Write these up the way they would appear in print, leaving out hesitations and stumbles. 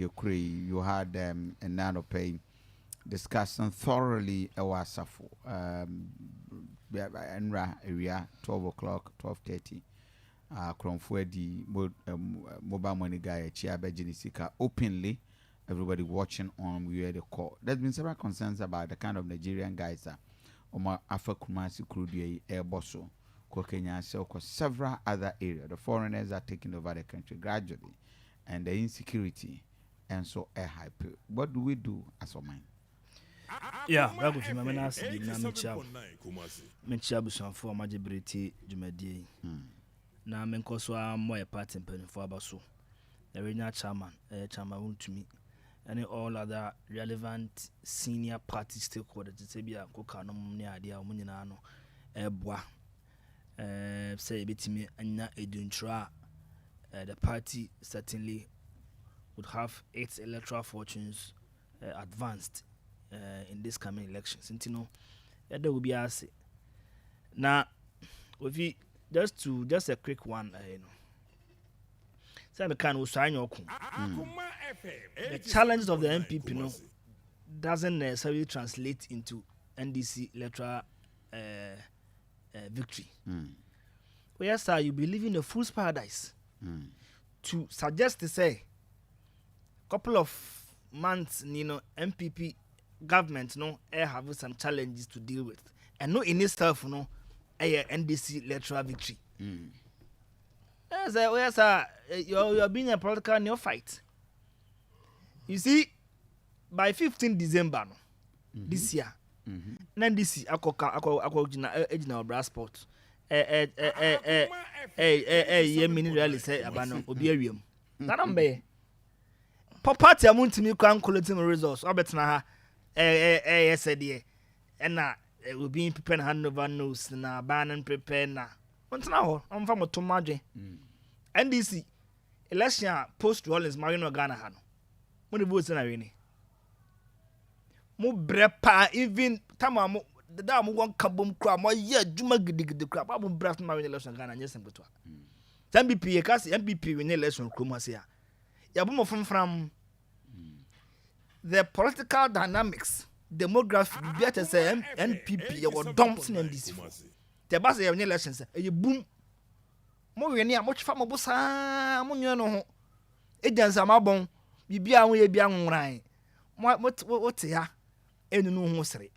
you had a nano pay discussing thoroughly our Asafo Enra area 12 o'clock 12:30 Kromfo di mobile money guy Chiabe Genisika openly. Everybody watching on we heard the call. There's been several concerns about the kind of Nigerian guys that Oma Afa Kumasi Krudi Air Bosso, Kokenya, several other areas. The foreigners are taking over the country gradually, and the insecurity and so a hype. What do we do as a mind? Yeah, that would be my last Menchab for Majibriti Jumadi. Now, Menkoswa, more part in penny for Abaso. The regional chairman, chairman to me. And all other relevant senior party stakeholders, Tibia, Kokanum, idea, Munano, Bois, say betimi and not a duntra. The party certainly would have its electoral fortunes advanced in this coming elections. And you know, there will be asked. Now, if you just a quick one, you know. The challenges of the MPP doesn't necessarily translate into NDC electoral victory. Where sir, you believe in a fool's paradise to suggest to say couple of months, MPP government have some challenges to deal with, and no in itself NDC electoral victory. Yes, sir. You're being a political neophyte. You see, by 15 December this year, NDC Akojina Brassport. Mini rally say abano obiarium. That Papa amun to me can collecting results. Obetna ha said and na we be prepared hand over nose na ban and prepare na. I'm from Tomaje. NDC election post Rollins Marino Ghana Hano. When the votes in a rainy. Mo brepa even Tamamu the dam one kabum crab, my year Juma dig the crab. I will breath Marino election Ghana, yes, and Butua. MPP, a cast MPP in election Chromasia. Yabumo from the political dynamics, demographic, better say NPP or dumps in NDC. The bus of elections, a boom. More than much from a bossa, Munio. It does a mabon, you be away beyond rain. What's ya? And no hossery.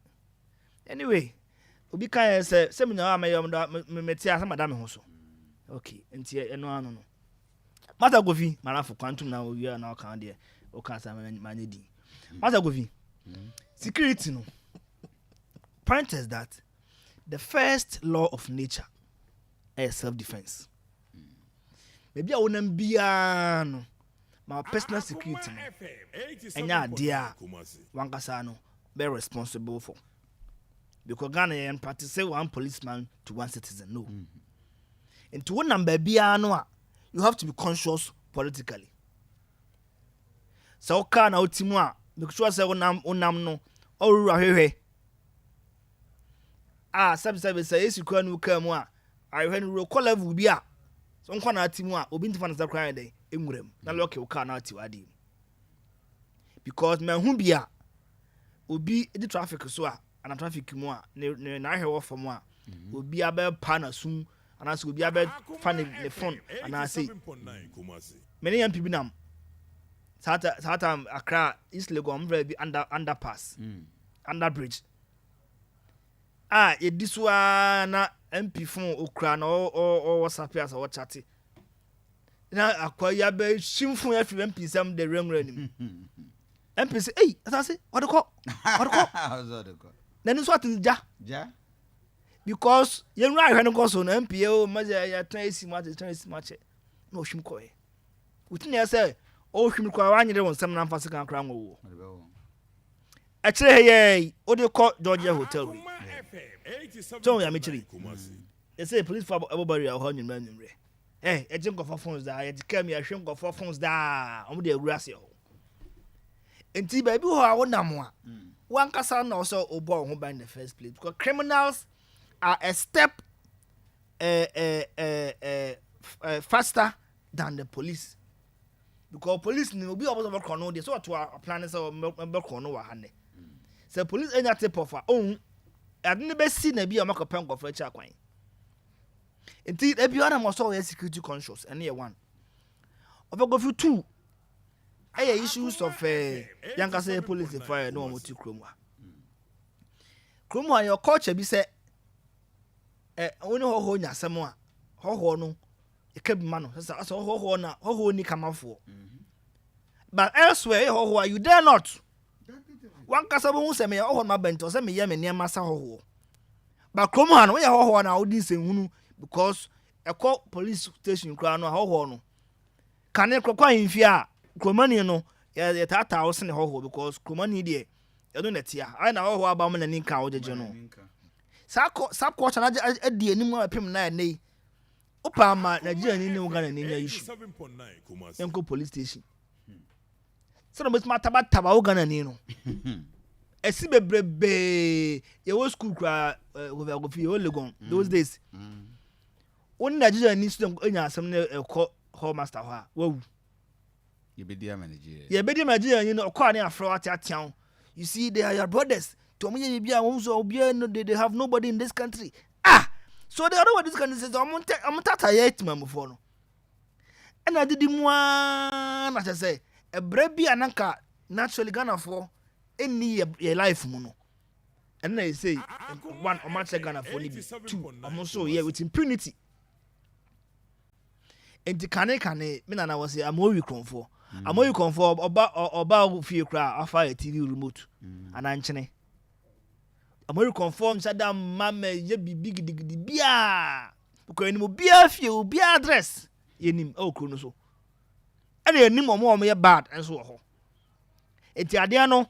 Anyway, Ubika says, Seminar may metia Madame Hosso. Okay, and here and no. Mother Govi, Marafu Quantum now, we are now candy, or Casa Manidi. Mother Govi, security no. Point is that the first law of nature is self-defense. Maybe I wouldn't be my personal security. And yeah, dear, one casano, be responsible for. Because Ghana and practice one policeman to one citizen. No. And to one number be you have to be conscious politically. So can out Timwa, because you say unam no, or rahe. Some say you can come. I when we call level be a. So on kwana Timwa, obi ntifana za cry day, emurem. Na loke o ka na atiwadi. Because man hu bia obi the traffic so a ana traffic mu a na hwe wo fam a obi abe pa na sum ana so obi abe fa ne phone ana say many young people nam sata Accra East Legon very underpass under bridge this one na MP phone okra na o WhatsApp as o chat na akwaya be shimfun ya fi MP sam the ram MP say hey Asase what the call then so atin ja because you right when go so na MP o ma ya trace match no shim ko e utin ya say o shim ko anyere won sam na mfase kan kra ngo a kire hey o de call Georgia Hotel so ya me kire they say police for everybody are holding man nimre e jin go for phones da ya dikam ya hwem go for phones da o de awurase ho enti baby ho a wonam a one kasa na also obo ho ban in the first place because criminals are a step faster than the police because police ni obi obo so kono dey so to a plan say be kono wa hane say police enya tip of ohun ade ne be si na bi o makopa nkofra chi akwan enti e bi ona mo so we security conscious ene ye one of go fi two issues of yanka say police fire no mo ti kromwa kromwa your culture bi say oni ho nyasem a ho no e ka bi ma no say ho na ho ni kamafo but elsewhere ho you dare not one kasa bo hu se me ho ma bento se me ye me niam asa ho but kromwa no ye ho na odi se hunu because e call police station kra no ho no kane kwakwa himfia kromani no ye tata wo se ne ho because kromani de e do netia ai na ho aba mo na ni kan wo jeje no sako chana adi anim apem na nei opa ma Nigeria ni ne Uganda ni nya issue yanko police station so no bet taba Uganda ni no esi bebrebe ye wo school kra go fi o legon those days on Nigeria ni student enya asem ne ko hall master ha wawu ye be dia Nigeria ni no ko ani afro atiatian you see they are your brothers to me bia won so bia no they have nobody in this country so they are what this country says I'm tata yet mamfo no and I did mo na say e bra bia nanka naturally Ghana for any your life mu no and I say one o match Ghana for ni two so here with impunity enti kane me na was say amowi kronfo amowi kronfo oba fie kra afa TV remote ananchene amowi confirm sada mama ye bibi gidigidi bia ko eni mo bia fie o bia address yenim okro no so ene yenim omo ye bad enso ho enti ade no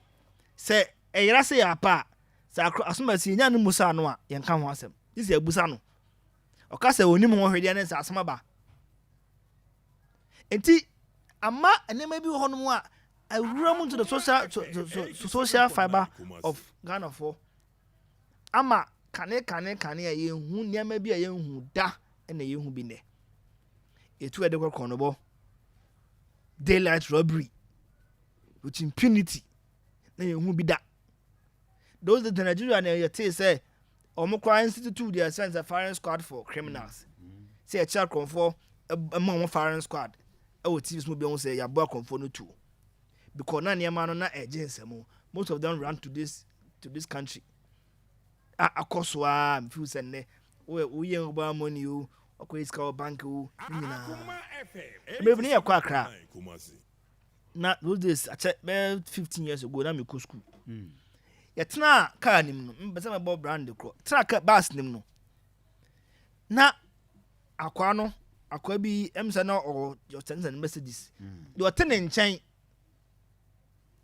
se eyira se ya pa sa asoma si nya no musa no a ye nka ho asem isi abusa no o ka se onim ho hwede ne sa asoma ba enti ama enema bi ho no mu a awura mu to the social fiber of Ghana for ama kane a ye hu niam bi a ye hu da na ye hu bi ne etu ede kono bo daylight robbery with impunity na ye hu bi da those the Nigeria na ye say omukwa institute their sense of firing squad for criminals say a child confor among firing squad e TV mo bi won say ya boy confor no too because na niam no na agency most of them run to this country akoswa mfu senne we ye oba money o akoiska bank o nyina me bini yakwa akra na those days ache 15 years ago na me go school yetna car nim no mbese me bob brand kro track bus nim no na akwa bi emse na o your sends and messages do attend nchen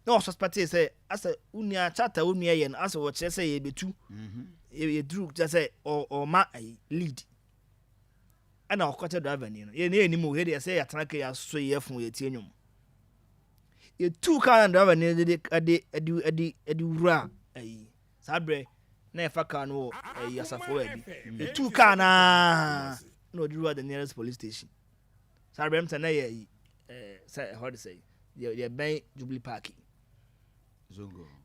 no suspect say asa unia chata unia yen asa wo che say ye betu ye drew just say or ma lead ana okwata driver ni no ye ni mo he dey say ya tanaka ya so ye fun ye tie nyum ye two car driver ni ade wura sabre na efa car no Asafo abi ye two car na no drew the nearest police station sabre am tana ye say how to say ye ben Jubilee Park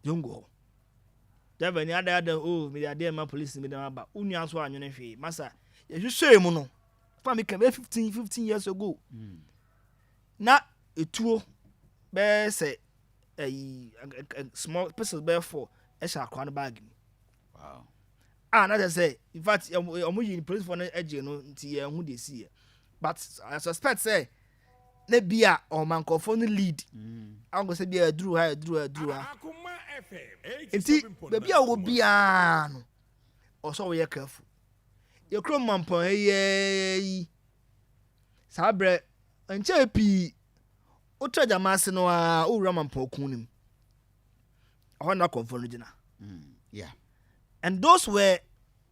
Zongo driver ni ada me dey ma police me dem ba unu aso anwene hwe masa ye hwehwe mu no fa me kan 15 years ago na etuo be say small pieces be for e sha akwa no bag ni wow na say in fact omo yin police for na age no nti ye hu dey see but I suspect say na bia o man kofo no lead an go say bia duru ha Akoma FM enti bia wo bia no o so we careful ye krom mampon yi sabre enche pi o traja mase no a o wura mampon kun nim o na kofo no gina yeah and those were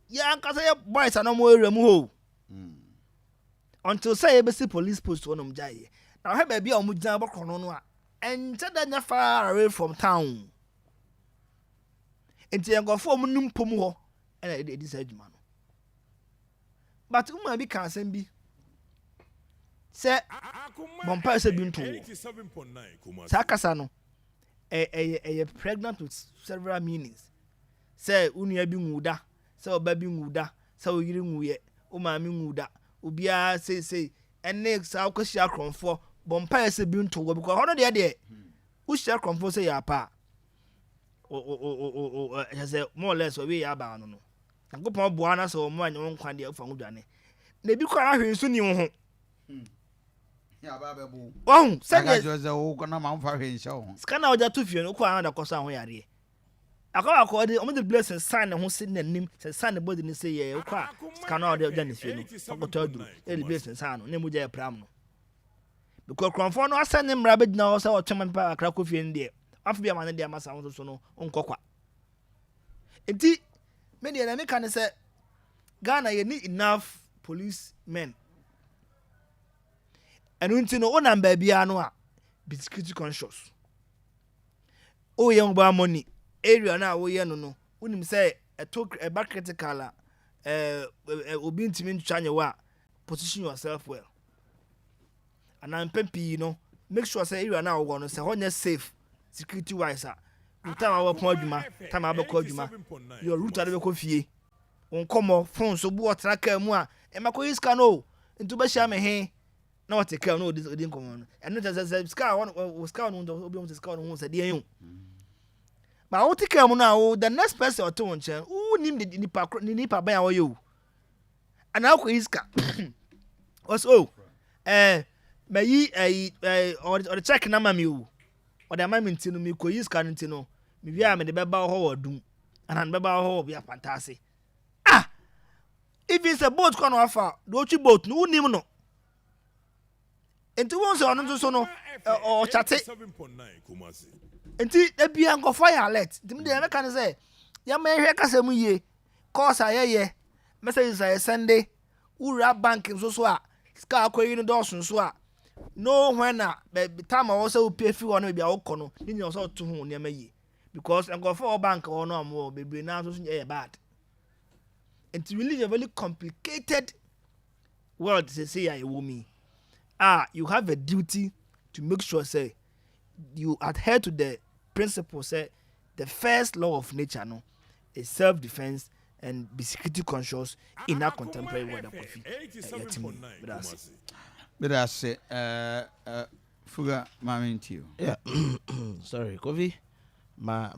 ya nkasa ye boys anomo area mu ho until say be see police post onom jaye now he be omu jan bokono no a ente da nya far away from town enti engofo omu numpom ho na edi say adwuma no but uma bi kan asem bi Say Bompa say bintu. 87.9 Kumasi. Sakasa no pregnant with several meanings. Say unia bi nguda, say obabi nguda, say oyiri nguye, o maami nguda. Obia say ene sa akosia kronfo Bompa say bintu go because hono de who share kronfo say ya pa. Say more or less we ya ba no. Nkopon boa na so mo anyo nkwa de afa ngudwane. Na bi kwa ahwe nso ni wo ho. Ya baba bu. Oh, send Jose o kona ma mfa hwe nhyɛ ho. Scanner oja to fie no kwa another kosa ho yare. Akwa akwa de the blessing sign ho sit nanim, say sign the body ni say ye kwa scanner oja ni fie no. Okoto aduru. E the blessing sign no, na mu ja pram no. Because kronfo no asend him rabbit na o say o twema pa akra ko fie ndi. Afa bia ma ne dia masa ho so no onkokwa. Enti me de na me kan say Ghana you need enough policemen. And unti no onam bia no a be security conscious. O young ba money area na wo ye no unim say a back critical obi ntimi ntwanye wa position yourself well. And I'm pempi make sure say area na wo no say honya safe security wise time our pon adwuma time abekọ adwuma your route ade bekọ fie won komo phone so bu otraka mu a e makọ iska no ntu be sha me he na what take no odin komo no and not as ska one ska no obi on ska no say dey yin ba what take mu na the next person to won chen who nim the nipa ban awo you and akọ iska also mayi or the check na mami o or the mami ntino mi ko iska ntino mi via me de beba ho wadum and beba ho be fantastic if it's a boat kon offer do chi boat no unim no enti won se ono so no o chate 87.9 Kumasi. enti e bia go fire alert enti me de na kan say ya ma hwe kasam ye course ayeye message say Sunday ura bank so a ska akoyi no do so a no when na time I also pay fee one bia wo kono ni nyo so to hu ne ma ye because and go for bank or no am be na so bad. And to really a very complicated world to say I woman. You have a duty to make sure say you adhere to the principle say the first law of nature no is self-defense and be security conscious in our contemporary world of coffee. 87.9 Kumasi. But I say Fuga mama into you. Yeah. Sorry, Kofi.